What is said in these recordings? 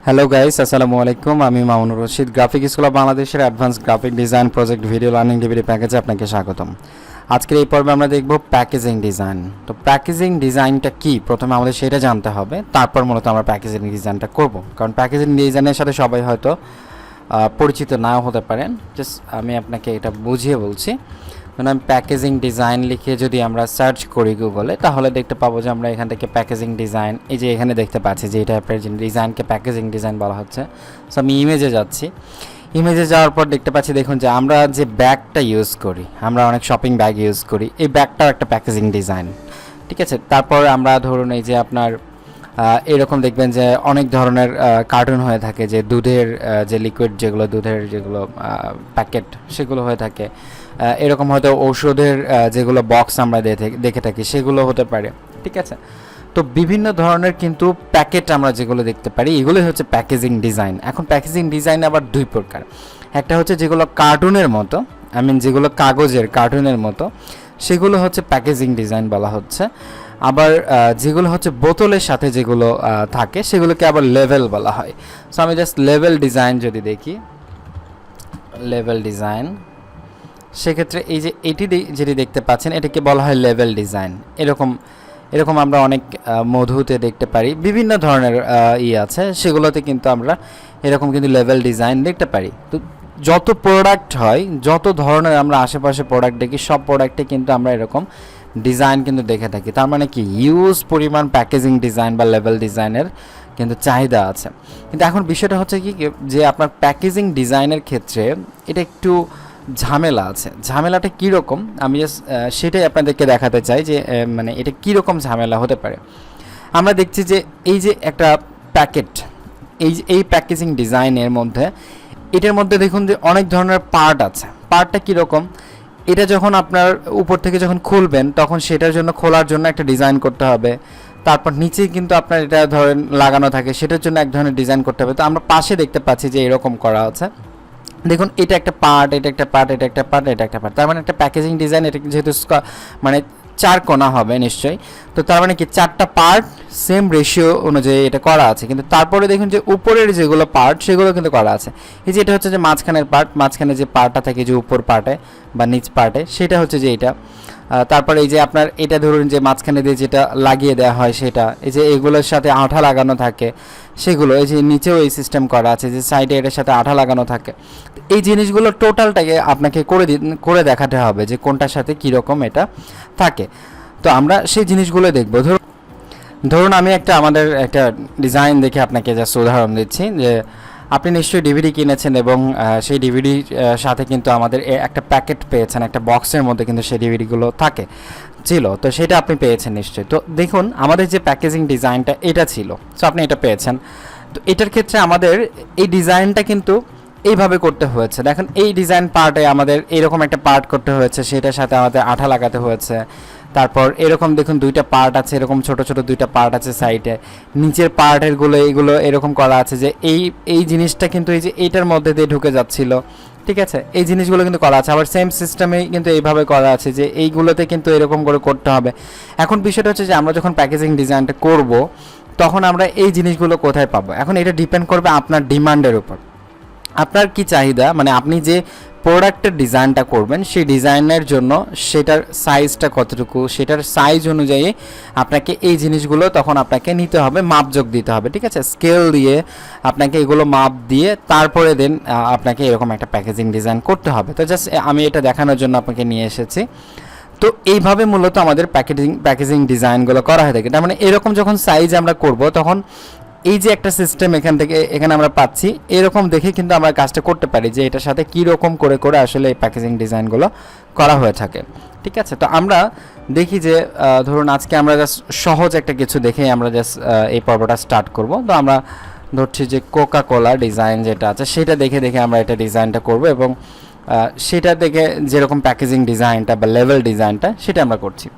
Hello guys, আসসালামু আলাইকুম। আমি Mamunur Rashid, graphic school of বাংলাদেশের advance graphic design project video learning DVD প্যাকেজে আপনাকে স্বাগতম। আজকের এই পর্বে আমরা দেখব প্যাকেজিং ডিজাইন। তো প্যাকেজিং ডিজাইনটা কি, প্রথমে আমাদের সেটা জানতে হবে, তারপর মূলত আমরা প্যাকেজিং ডিজাইনটা করব। কারণ প্যাকেজিং ডিজাইনের সাথে সবাই হয়তো পরিচিত নাও হতে পারেন। জাস্ট আমি আপনাকে এটা বুঝিয়ে বলছি। আমি প্যাকেজিং ডিজাইন লিখে যদি আমরা সার্চ করি গুগলে, তাহলে দেখতে পাবো যে আমরা এখান থেকে প্যাকেজিং ডিজাইন, এই যে এখানে দেখতে পাচ্ছি যে এটা ডিজাইনকে প্যাকেজিং ডিজাইন বলা হচ্ছে। সো আমি ইমেজে যাচ্ছি, ইমেজে যাওয়ার পর দেখতে পাচ্ছি, দেখুন যে আমরা যে ব্যাগটা ইউজ করি, আমরা অনেক শপিং ব্যাগ ইউজ করি, এই ব্যাগটাও একটা প্যাকেজিং ডিজাইন। ঠিক আছে, তারপর আমরা ধরুন এই যে আপনার এরকম দেখবেন যে অনেক ধরনের কার্টুন হয়ে থাকে, যে দুধের যে লিকুইড, যেগুলো দুধের যেগুলো প্যাকেট, সেগুলো হয়ে থাকে। এরকম হয়তো ঔষধের যেগুলো বক্স আমরা দেখে থাকি, সেগুলো হতে পারে। ঠিক আছে, তো বিভিন্ন ধরনের কিন্তু প্যাকেট আমরা যেগুলো দেখতে পারি, এগুলোই হচ্ছে প্যাকেজিং ডিজাইন। এখন প্যাকেজিং ডিজাইন আবার দুই প্রকার। একটা হচ্ছে যেগুলো কার্টুনের মতো, যেগুলো কাগজের কার্টুনের মতো, সেগুলো হচ্ছে প্যাকেজিং ডিজাইন বলা হচ্ছে। আবার যেগুলো হচ্ছে বোতলের সাথে যেগুলো থাকে, সেগুলোকে আবার লেভেল বলা হয়। সো আমি জাস্ট লেভেল ডিজাইন যদি দেখি, লেভেল ডিজাইন, সেক্ষেত্রে এই যে এটি যেটি দেখতে পাচ্ছেন, এটাকে বলা হয় লেভেল ডিজাইন। এরকম আমরা অনেক মধুতে দেখতে পারি, বিভিন্ন ধরনের আছে, সেগুলোতে কিন্তু আমরা এরকম কিন্তু লেভেল ডিজাইন দেখতে পারি। তো যত প্রোডাক্ট হয়, যত ধরনের আমরা আশেপাশে প্রোডাক্ট দেখি, সব প্রোডাক্টে কিন্তু আমরা এরকম ডিজাইন কিন্তু দেখে থাকি। তার মানে কি, ইউজ পরিমাণ প্যাকেজিং ডিজাইন বা লেভেল ডিজাইনের কিন্তু চাহিদা আছে। কিন্তু এখন বিষয়টা হচ্ছে কি, যে আপনার প্যাকেজিং ডিজাইনের ক্ষেত্রে এটা একটু ঝামেলা আছে। ঝামেলাটা কীরকম, আমি জাস্ট সেটাই আপনাদেরকে দেখাতে চাই, যে মানে এটা কীরকম ঝামেলা হতে পারে। আমরা দেখছি যে এই যে একটা প্যাকেট, এই প্যাকেজিং ডিজাইনের মধ্যে, এটার মধ্যে দেখুন যে অনেক ধরনের পার্ট আছে। পার্টটা কীরকম, এটা যখন আপনার উপর থেকে যখন খুলবেন, তখন সেটার জন্য, খোলার জন্য একটা ডিজাইন করতে হবে। তারপর নিচেই কিন্তু আপনার এটা ধরেন লাগানো থাকে, সেটার জন্য এক ধরনের ডিজাইন করতে হবে। তো আমরা পাশে দেখতে পাচ্ছি যে এরকম করা আছে। দেখুন, এটা একটা পার্ট, এটা একটা পার্ট, এটা একটা পার্ট, এটা একটা পার্ট। তার মানে একটা প্যাকেজিং ডিজাইন, এটা যেহেতু মানে চার কোণা হবে নিশ্চয়ই, তো তার মানে কি চারটা পার্ট সেম রেশিও অনুযায়ী এটা করা আছে। কিন্তু তারপরে দেখুন যে উপরের যেগুলো পার্ট, সেগুলো কিন্তু করা আছে। এই যে এটা হচ্ছে যে মাঝখানের পার্ট, মাঝখানে যে পার্টটা থাকে যে উপর পার্টে বা নিচ পার্টে, সেটা হচ্ছে যে এটা। তারপরে এই যে আপনার এটা ধরুন যে মাঝখানে দিয়ে যেটা লাগিয়ে দেওয়া হয়, সেটা এই যে এগুলোর সাথে আঠা লাগানো থাকে, সেগুলো এই যে নিচেও এই সিস্টেম করা আছে, যে সাইডে এটার সাথে আঠা লাগানো থাকে। এই জিনিসগুলো টোটালটাকে আপনাকে করে দেখাতে হবে যে কোনটার সাথে কীরকম এটা থাকে। তো আমরা সেই জিনিসগুলো দেখব। ধরুন আমি আমাদের একটা ডিজাইন দেখে আপনাকে জাস্ট উদাহরণ দিচ্ছি, যে আপনি নিশ্চয়ই ডিভিডি কিনেছেন, এবং সেই ডিভিডির সাথে কিন্তু আমাদের একটা প্যাকেট পেয়েছেন, একটা বক্সের মধ্যে কিন্তু সেই ডিভিডিগুলো ছিল। তো সেটা আপনি পেয়েছেন নিশ্চয়ই। তো দেখুন, আমাদের যে প্যাকেজিং ডিজাইনটা এটা ছিল, সো আপনি এটা পেয়েছেন। তো এটার ক্ষেত্রে আমাদের এই ডিজাইনটা কিন্তু এইভাবে করতে হয়েছে। দেখেন, এই ডিজাইন পার্টে আমাদের এরকম একটা পার্ট করতে হয়েছে, সেটার সাথে আমাদের আঠা লাগাতে হয়েছে। তারপর এরকম দেখুন দুইটা পার্ট আছে, এরকম ছোট ছোট দুইটা পার্ট আছে সাইডে। নিচের পার্টেরগুলো এইগুলো এরকম করা আছে, যে এই জিনিসটা কিন্তু এই যে এইটার মধ্যে দিয়ে ঢুকে যাচ্ছিল। ঠিক আছে, এই জিনিসগুলো কিন্তু করা আছে। আবার সেম সিস্টেমেই কিন্তু এইভাবে করা আছে, যে এইগুলোতে কিন্তু এরকম করে করতে হবে। এখন বিষয়টা হচ্ছে যে আমরা যখন প্যাকেজিং ডিজাইনটা করব, তখন আমরা এই জিনিসগুলো কোথায় পাবো। এখন এটা ডিপেন্ড করবে আপনার ডিমান্ডের উপর, আপনার কি চাহিদা, মানে আপনি যে প্রোডাক্টের ডিজাইনটা করবেন, সেই ডিজাইনের জন্য সেটার সাইজটা কতটুকু, সেটার সাইজ অনুযায়ী আপনাকে এই জিনিসগুলো তখন আপনাকে নিতে হবে, মাপযোগ দিতে হবে। ঠিক আছে, স্কেল দিয়ে আপনাকে এগুলো মাপ দিয়ে তারপরে দেন আপনাকে এরকম একটা প্যাকেজিং ডিজাইন করতে হবে। তো জাস্ট আমি এটা দেখানোর জন্য আপনাকে নিয়ে এসেছি। তো এইভাবে মূলত আমাদের প্যাকেজিং ডিজাইনগুলো করা হয়ে থাকে। তার মানে এরকম যখন সাইজ আমরা করব, তখন এই যে একটা সিস্টেম এখানে আমরা পাচ্ছি, এরকম দেখে কিন্তু আমরা কাজটা করতে পারি, যে এটার সাথে কী রকম করে আসলে এই প্যাকেজিং ডিজাইনগুলো করা হয়ে থাকে। ঠিক আছে, তো আমরা দেখি যে ধরুন আজকে আমরা জাস্ট সহজ একটা কিছু দেখে আমরা জাস্ট এই পর্বটা স্টার্ট করব। তো আমরা ধরছি যে কোকা কোলা ডিজাইন যেটা আছে, সেটা দেখে আমরা এটা ডিজাইনটা করব, এবং সেটা দেখে যেরকম প্যাকেজিং ডিজাইনটা বা লেভেল ডিজাইনটা, সেটা আমরা করছি।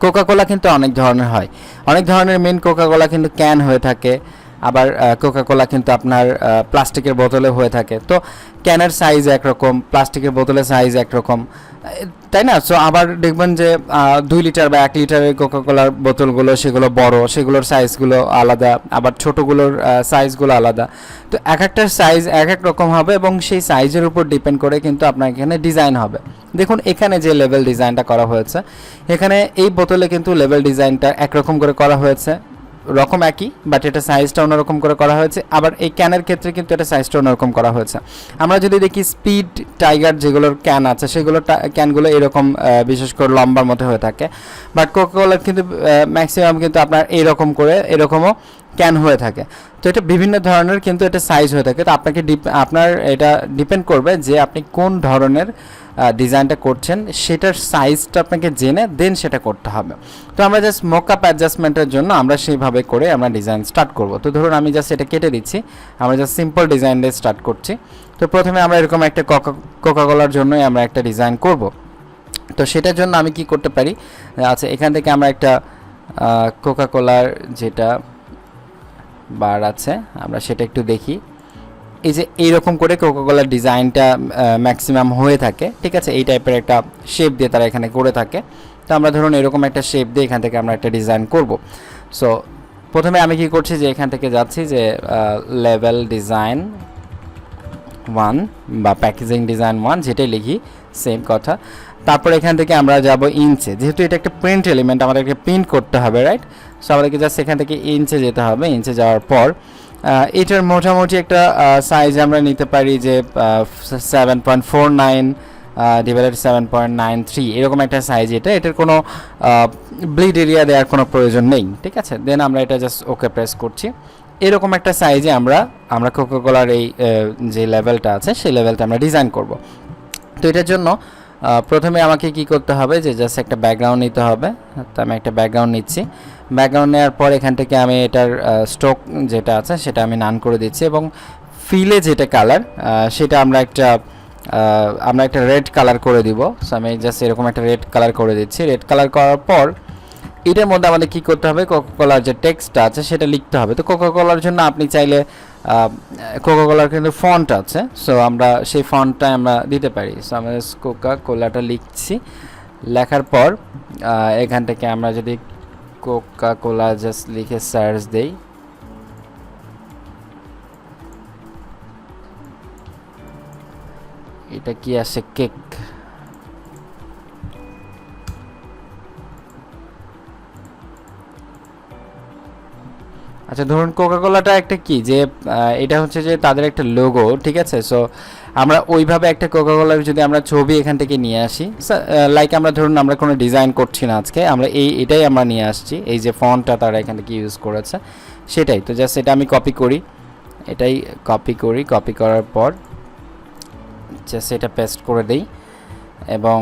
কোকা কোলা কিন্তু অনেক ধরনের হয়, অনেক ধরনের মেন কোকা কোলা কিন্তু ক্যান হয়ে থাকে, আবার কোকা কোলা কিন্তু আপনার প্লাস্টিকের বোতলে হয়ে থাকে। তো ক্যানের সাইজ একরকম, প্লাস্টিকের বোতলের সাইজ একরকম, তাই না? সো আবার দেখবেন যে 2 লিটার বা 1 লিটারের কোকা কোলার বোতলগুলো সেগুলো বড়, সেগুলোর সাইজগুলো আলাদা, আবার ছোটোগুলোর সাইজগুলো আলাদা। তো এক একটার সাইজ এক এক রকম হবে এবং সেই সাইজের উপর ডিপেন্ড করে কিন্তু আপনার এখানে ডিজাইন হবে। দেখুন এখানে যে লেভেল ডিজাইনটা করা হয়েছে, এখানে এই বোতলে কিন্তু লেভেল ডিজাইনটা একরকম করে করা হয়েছে, রকম একই, বাট এটা সাইজটা অন্যরকম করে করা হয়েছে। আবার এই ক্যানের ক্ষেত্রে কিন্তু এটা সাইজটা অন্যরকম করা হয়েছে। আমরা যদি দেখি স্পিড টাইগার যেগুলোর ক্যান আছে, সেগুলো ক্যানগুলো এরকম বিশেষ করে লম্বার মতো হয়ে থাকে, বাট কোকাকোলার কিন্তু ম্যাক্সিমাম কিন্তু আপনার এইরকম করে এরকমও ক্যান হয়ে থাকে। তো এটা বিভিন্ন ধরনের কিন্তু এটা সাইজ হয়ে থাকে। তো আপনাকে আপনার এটা ডিপেন্ড করবে যে আপনি কোন ধরনের ডিজাইনটা করছেন, সেটার সাইজটা আপনাকে জেনে দেন সেটা করতে হবে। তো আমরা জাস্ট মকআপ অ্যাডজাস্টমেন্টের জন্য আমরা সেইভাবে করে আমরা ডিজাইন স্টার্ট করব। তো ধরুন আমি জাস্ট এটা কেটে দিচ্ছি, আমরা জাস্ট সিম্পল ডিজাইন দিয়ে স্টার্ট করছি। তো প্রথমে আমরা এরকম একটা কোকাকোলার জন্যই আমরা একটা ডিজাইন করব। তো সেটার জন্য আমি কি করতে পারি, আচ্ছা এখান থেকে আমরা একটা কোকাকোলার যেটা বার আছে আমরা সেটা একটু দেখি। এই যে এইরকম করে কোকাকোলার ডিজাইনটা ম্যাক্সিমাম হয়ে থাকে, ঠিক আছে? এই টাইপের একটা শেপ দিয়ে তারা এখানে করে থাকে। তো আমরা ধরুন এরকম একটা শেপ দিয়ে এখান থেকে আমরা একটা ডিজাইন করব। সো প্রথমে আমি কি করছি যে এখান থেকে যাচ্ছি যে লেভেল ডিজাইন 1 বা প্যাকেজিং ডিজাইন 1 যেটাই লিখি সেম কথা। তারপর এখান থেকে আমরা যাব ইঞ্চে, যেহেতু এটা একটা প্রিন্ট এলিমেন্ট আমাদেরকে প্রিন্ট করতে হবে, রাইট? সো আমাদেরকে জাস্ট এখান থেকে ইঞ্চে যেতে হবে। ইঞ্চে যাওয়ার পর এটার মোটামুটি একটা সাইজ আমরা নিতে পারি যে 7.49 ডিভাইডেড 7.93 এরকম একটা সাইজ। এটার কোনো ব্লিড এরিয়া দেওয়ার কোনো প্রয়োজন নেই, ঠিক আছে? দেন আমরা এটা জাস্ট ওকে প্রেস করছি। এরকম একটা সাইজে আমরা কোকাকোলার এই যে লেভেলটা আছে সেই লেভেলটা আমরা ডিজাইন করব। তো এটার জন্য প্রথমে আমাকে কি করতে হবে যে জাস্ট একটা ব্যাকগ্রাউন্ড নিতে হবে। তো আমি একটা ব্যাকগ্রাউন্ড নিচ্ছি। ব্যাকগ্রাউন্ড নেওয়ার পর এখান থেকে আমি এটার স্ট্রোক যেটা আছে সেটা আমি নান করে দিচ্ছি এবং ফিলে যেটা কালার সেটা আমরা একটা রেড কালার করে দিব। সো আমি জাস্ট এরকম একটা রেড কালার করে দিচ্ছি। রেড কালার করার পর এটার মধ্যে আমাদের কী করতে হবে, কোকাকোলার যে টেক্সটটা আছে সেটা লিখতে হবে। তো কোকাকোলার জন্য আপনি চাইলে কোকাকোলার কিন্তু ফন্ট আছে, সো আমরা সেই ফন্টটা আমরা দিতে পারি। সো আমরা কোকাকোলাটা লিখছি। লেখার পর এখান থেকে আমরা যদি কোকাকোলা জাস্ট লিখে সার্চ দেই, এটা কি আসে, কেক। আচ্ছা ধরুন কোকাকোলাটা একটা কি যে এটা হচ্ছে যে তাদের একটা লোগো, ঠিক আছে? সো আমরা ওইভাবে একটা কোকাকোলার যদি আমরা ছবি এখান থেকে নিয়ে আসি, লাইক আমরা ধরুন আমরা কোনো ডিজাইন করছি না আজকে, আমরা এটাই আমরা নিয়ে আসছি, এই যে ফন্টটা তারা এখান থেকে ইউজ করেছে সেটাই। তো জাস্ট এটা আমি কপি করি, এটাই কপি করি। কপি করার পর জাস্ট এটা পেস্ট করে দেই এবং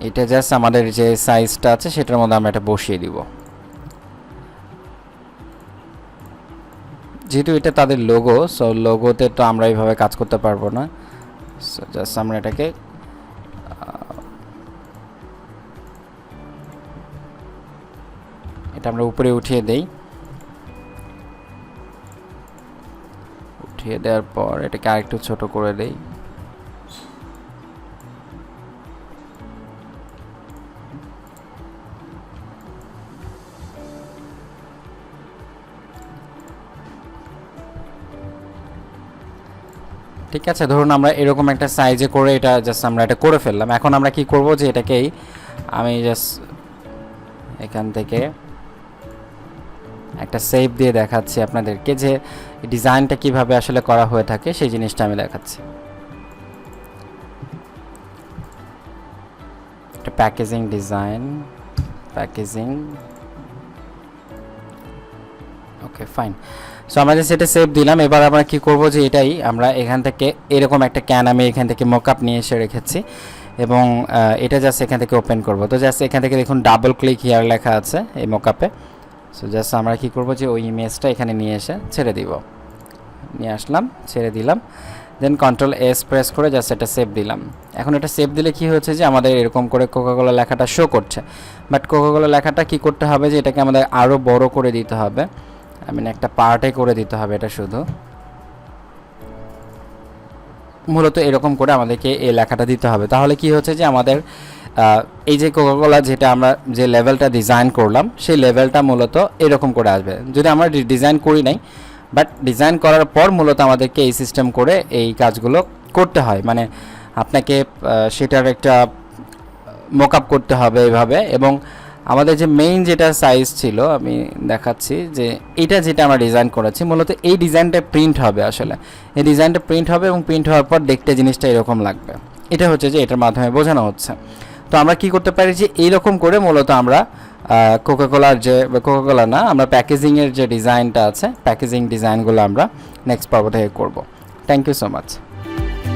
এটা জাস্ট আমাদের যে সাইজটা আছে সেটার মধ্যে আমরা এটা বসিয়ে দিব। যেহেতু এটা তাদের লোগো, সো লোগোতে তো আমরা এইভাবে কাজ করতে পারবো না। সো জাস্ট আমরা এটাকে আমরা উপরে উঠিয়ে দেই। উঠিয়ে দেওয়ার পর এটাকে আরেকটু ছোট করে দেই। ঠিক আছে, ধরুন আমরা এরকম একটা সাইজে করে এটা জাস্ট আমরা এটা করে ফেললাম। এখন আমরা কি করব যে এটাকেই আমি জাস্ট এখান থেকে একটা সেভ দিয়ে দেখাচ্ছি আপনাদেরকে যে ডিজাইনটা কিভাবে আসলে করা হয়ে থাকে সেই জিনিসটা আমি দেখাচ্ছি। এটা packaging design, packaging, okay fine. So আমরা যে সেটা সেভ দিলাম। এবার আমরা কি করব যে এটাই আমরা এখান থেকে এরকম একটা ক্যান আমি এখান থেকে মকআপ নিয়ে এসে রেখেছি এবং এটা জাস্ট এখান থেকে ওপেন করব। তো জাস্ট এখান থেকে দেখুন ডাবল ক্লিক হিয়ার লেখা আছে এই মকআপে। সো জাস্ট আমরা কি করব যে ওই ইমেজটা এখানে নিয়ে এসে ছেড়ে দিব। নিয়ে আসলাম, ছেড়ে দিলাম। দেন কন্ট্রোল এস প্রেস করে জাস্ট এটা সেভ দিলাম। এখন এটা সেভ দিলে কি হচ্ছে যে আমাদের এরকম করে কোকাকোলা লেখাটা শো করছে। বাট কোকাকোলা লেখাটা কি করতে হবে যে এটাকে আমাদের আরও বড় করে দিতে হবে, একটা পার্টে করে দিতে হবে। এটা শুধু মূলত এরকম করে আমাদেরকে এই লেখাটা দিতে হবে। তাহলে কি হচ্ছে যে আমাদের এই যে কোকাকোলা যেটা আমরা যে লেভেলটা ডিজাইন করলাম সেই লেভেলটা মূলত এরকম করে আসবে। যদি আমরা ডিজাইন করি নাই, বাট ডিজাইন করার পর মূলত আমাদেরকে এই সিস্টেম করে এই কাজগুলো করতে হয়, আপনাকে সেটার একটা মকআপ করতে হবে এভাবে। এবং আমাদের যে মেইন যেটা সাইজ ছিল আমি দেখাচ্ছি, যে এটা যেটা আমরা ডিজাইন করেছি মূলত এই ডিজাইনটা প্রিন্ট হবে। আসলে এই ডিজাইনটা প্রিন্ট হবে এবং প্রিন্ট হওয়ার পর দেখতে জিনিসটা এরকম লাগবে। এটা হচ্ছে যে এটার মাধ্যমে বোঝানো হচ্ছে। তো আমরা কি করতে পারি যে এইরকম করে মূলত আমরা কোকাকোলার যে কোকাকোলা না, আমরা প্যাকেজিংয়ের যে ডিজাইনটা আছে প্যাকেজিং ডিজাইনগুলো আমরা নেক্সট পর্ব থেকে করব। Thank you so much.